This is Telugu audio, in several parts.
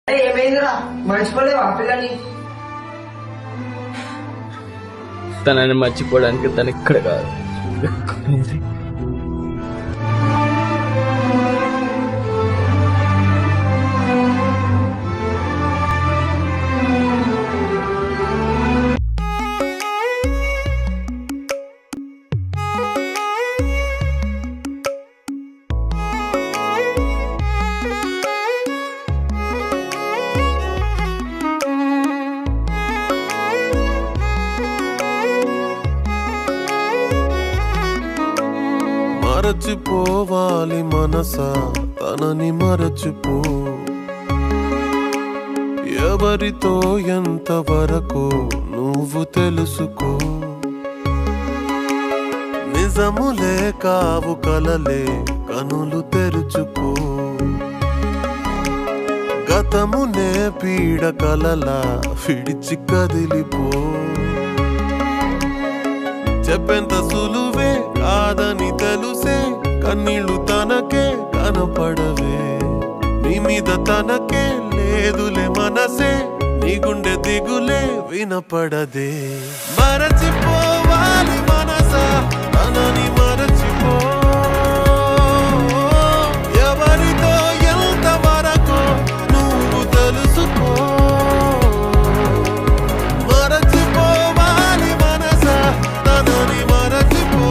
ఏమైందిరా మర్చిపోలేవా పిల్లని? తనని మర్చిపోవడానికి తను ఇక్కడ కాదు. మరచిపోవాలి మనసా తనని మరచిపో, ఎవరితో ఎంతవరకు నువ్వు తెలుసుకో. నిజములే కావు కలలే కనులు తెరుచుకో, గతమునే పీడ కలలా విడిచి కదిలిపో. చెప్పేంత సులువే కాదని తెలుసే, కన్నీళ్ళు తనకే కనపడవే. నీ మీద తనకే లేదులే మనసే, నీ గుండె దిగులే వినపడదే. మరచిపోవాలి మనసా తనని మరచిపో, ఎవరితో ఎంతవరకు నువ్వు తెలుసుకో. మరచిపోవాలి మనసా తనని మరచిపో,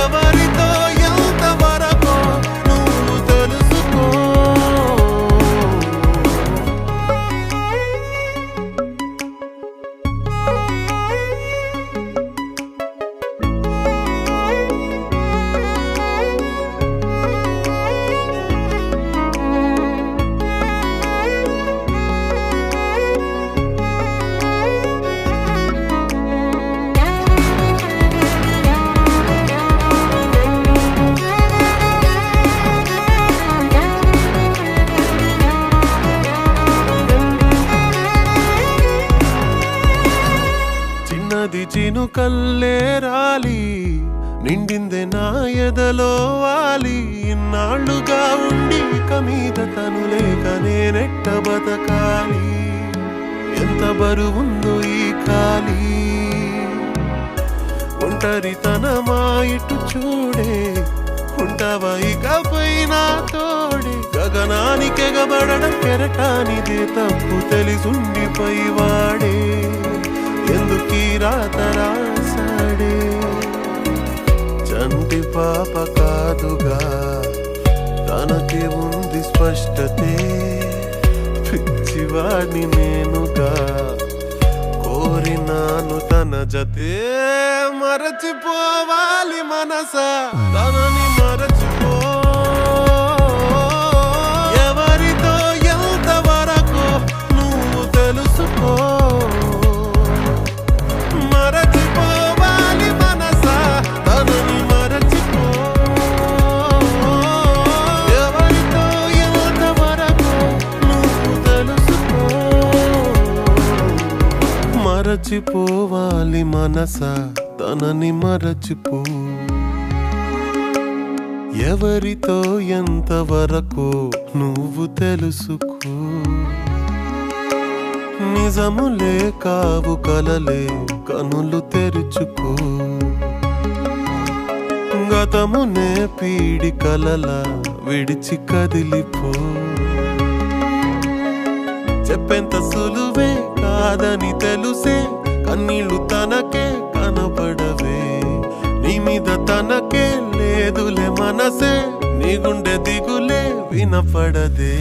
ఎవరితో ఎంతవరకు నువ్వు తెలుసుకో. చిన్నది చినుకల్లే రాలి నిండిందే నా ఎదలో వాలి. ఇన్నాళ్ళుగా ఉండి ఇక మీద తను లేక నేనెట్ట బతకాలి. ఎంత బరువుందో ఈ ఖాళీ ఒంటరితనమా ఇటు చూడే. ఉంటావా ఇకపై నా తోడే, గగనానికెగబడడం కెరటానిదే తప్పు తెలిసుండిపై వాడే. ఎందుకీ రాత రాసాడే, చంటి పాప కాదుగా తనకి ఉంది స్పష్టతే. పిచ్చివాడిని నేనుగా కోరినాను తన జతే. మరచిపోవాలి మనసా తనని మరచిపో, ఎవరితో ఎంతవరకు నువ్వు తెలుసుకో. మరచిపోవాలి మనసా తనని మరచిపో, ఎవరితో ఎంతవరకు నువ్వు తెలుసుకో. మరచిపోవాలి మనసా తనని మరచిపో, ఎవరితో ఎంతవరకు నువ్వు తెలుసుకో. నిజములే కావు కలలే కనులు తెరుచుకో, గతమునే పీడి కలలా విడిచి కదిలిపో. చెప్పేంత సులువే కాదని తెలుసే, కన్నీళ్ళు తనకే కనపడవే. నీ మీద తనకే లేదులే మనసే, నీ గుండె దిగులే వినపడదే.